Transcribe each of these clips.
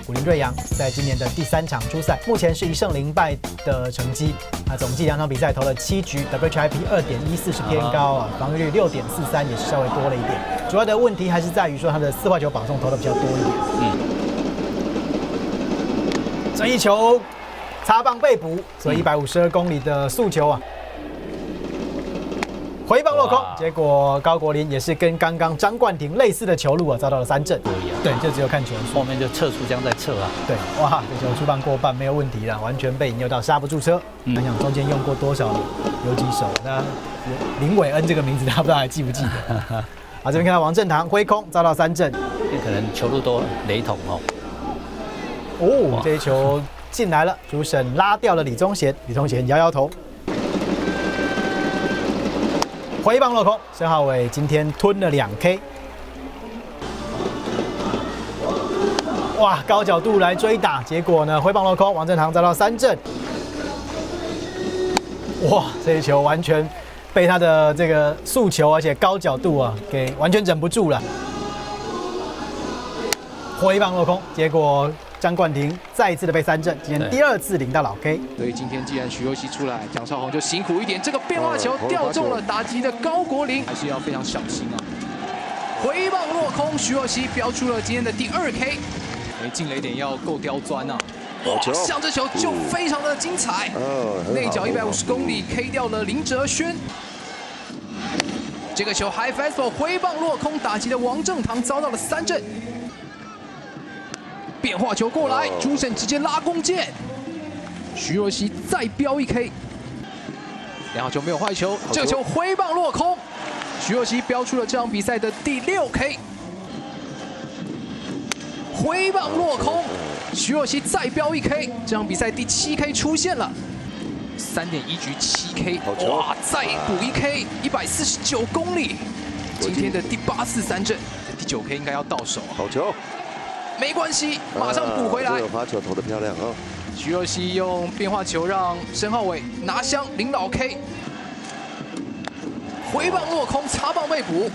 武林瑞阳在今年的第3场出赛，目前是1胜0败的成绩。总计2场比赛投了7局 ，WHIP 2.14是偏高啊，防御率6.43也是稍微多了一点。主要的问题还是在于说他的4坏球保送投的比较多一点。这一球擦棒被捕，所以152公里的速球啊。 回棒落空，结果高国林也是跟刚刚张冠廷类似的球路啊，遭到了3振。对，就只有看球数，后面就撤出江在撤啊。对，哇，这球出棒过半没有问题了，完全被引诱到刹不住车。想想中间用过多少游击手，那林伟恩这个名字，他不知道还记不记得？好，这边看到王振堂挥空遭到3振，可能球路都雷同哦。哦，这一球进来了，主审拉掉了李宗贤，李宗贤摇摇头。 回棒落空，申浩伟今天吞了2K。哇，高角度来追打，结果呢回棒落空，王振堂遭到3振。哇，这一球完全被他的这个速球，而且高角度啊，给完全忍不住了。回棒落空，结果张冠廷再一次的被3振，今天第2次领到老 K。所以今天既然徐若曦出来，蒋少红就辛苦一点。这个变化球掉中了打击的高国林，还是要非常小心啊。回棒落空，徐若曦标出了今天的第2K。进垒点要够刁钻啊！哇，像这球就非常的精彩，内角150公里 K 掉了林哲轩。这个球 high fastball 回棒落空，打击的王正堂遭到了3振。 变化球过来，主审直接拉弓箭，徐若曦再飙1K，2号球没有坏球，这个球挥棒落空，徐若曦飙出了这场比赛的第6K， 挥棒落空，徐若曦再飙1K， 这场比赛第7K 出现了，3.1局7K， 哇，再补1K， 149公里，今天的第8次3振，第9K 应该要到手，好球。 没关系，马上补回来。这个滑球投得漂亮啊！徐若曦用变化球让申浩伟拿香领老 K， 回棒落空，擦棒被捕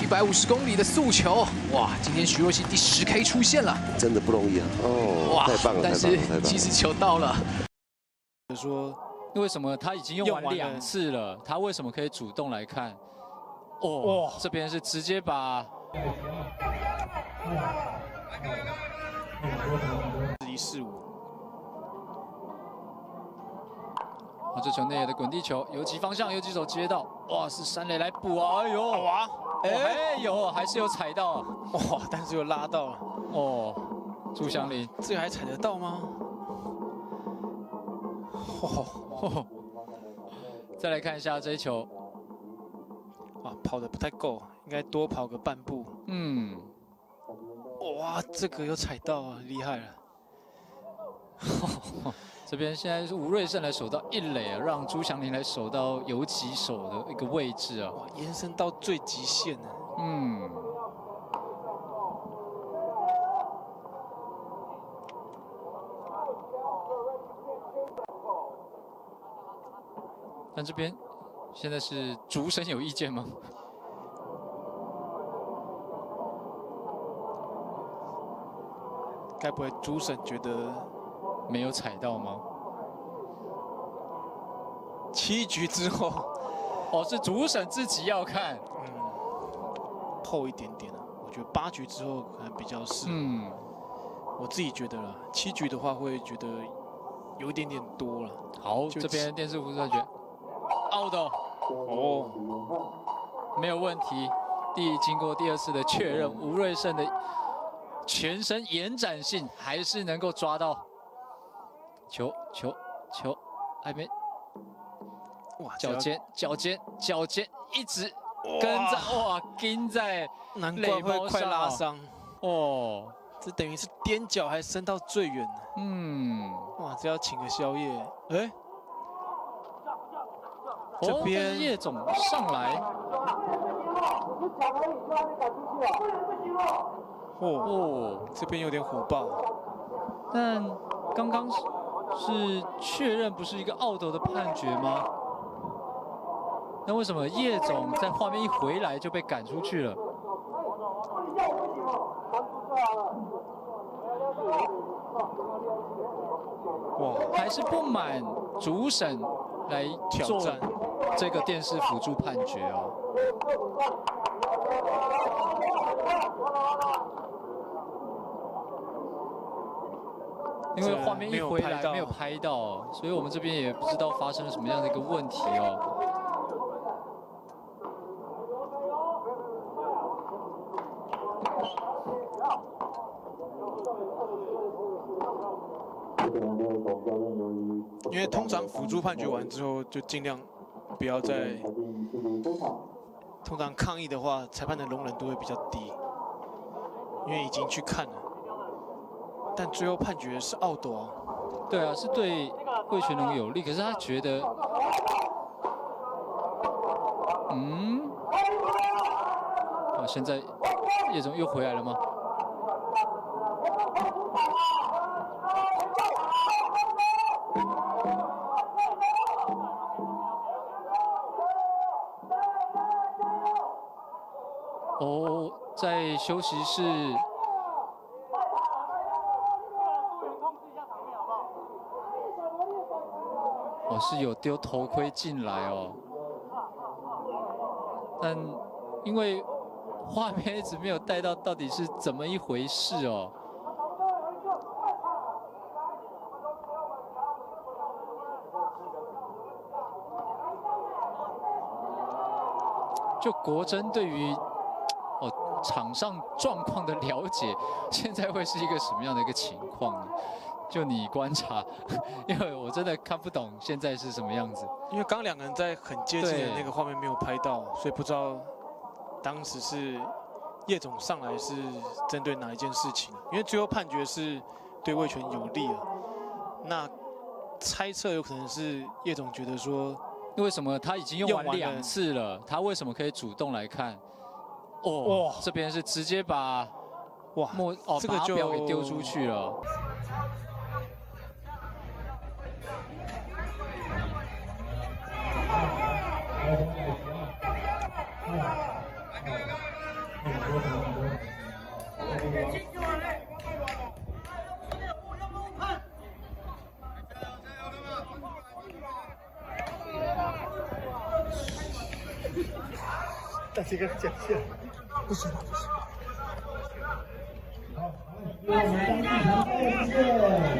，150公里的速球，哇！今天徐若曦第10K 出现了，真的不容易啊！哦，哇，太棒了！但是其实球到了。说为什么他已经用完2次了，他为什么可以主动来看？哦，这边是直接把。 145。这球内野的滚地球，游击方向，游击手接到，哇，是山垒来补啊！哎呦，哇，哎有，还是有踩到，哇，但是又拉到了。哦，朱祥林，这个还踩得到吗？哦，再来看一下这一球，啊，跑得不太够，应该多跑个半步。嗯。 哇，这个有踩到啊，厉害了！这边现在是吴瑞胜来守到1垒啊，让朱祥林来守到游击手的一个位置啊，延伸到最极限了。嗯。但这边现在是主审有意见吗？ 该不会主审觉得没有踩到吗？7局之后，哦，是主审自己要看，厚一点点啊。我觉得8局之后可能比较适合。我自己觉得啦，7局的话会觉得有一点点多了。好，这边电视辅助觉 out 哦，没有问题。经过第2次的确认，吴瑞胜的。 全身延展性还是能够抓到球，还没哇，脚尖一直跟在哇，跟在难怪会快拉伤哦，这等于是踮脚还伸到最远哇，这要请个宵夜哎，这边叶总上来。 这边有点火爆，但刚刚是确认不是一个out的判决吗？那为什么叶总在画面一回来就被赶出去了？还是不满主审来做挑战这个电视辅助判决哦。因为画面一回来没有拍到，所以我们这边也不知道发生了什么样的一个问题哦。因为通常辅助判决完之后，就尽量不要再。通常抗议的话，裁判的容忍度会比较低，因为已经去看了。但最后判决是奥斗啊。对啊，是对魏全龙有利，可是他觉得，现在叶总又回来了吗？哦，在休息室。哦，是有丢头盔进来哦，但因为画面一直没有带到到底是怎么一回事哦。就国珍对于场上状况的了解，现在会是一个什么样的一个情况呢？就你观察，因为我真的看不懂现在是什么样子。因为刚两个人在很接近的那个画面没有拍到，所以不知道当时是叶总上来是针对哪一件事情。因为最后判决是对魏权有利啊，那猜测有可能是叶总觉得说，为什么他已经用完2次了，他为什么可以主动来看？哦，这边是直接把这个就给丢出去了。但这个讲线不行，不行。好，我们当地球队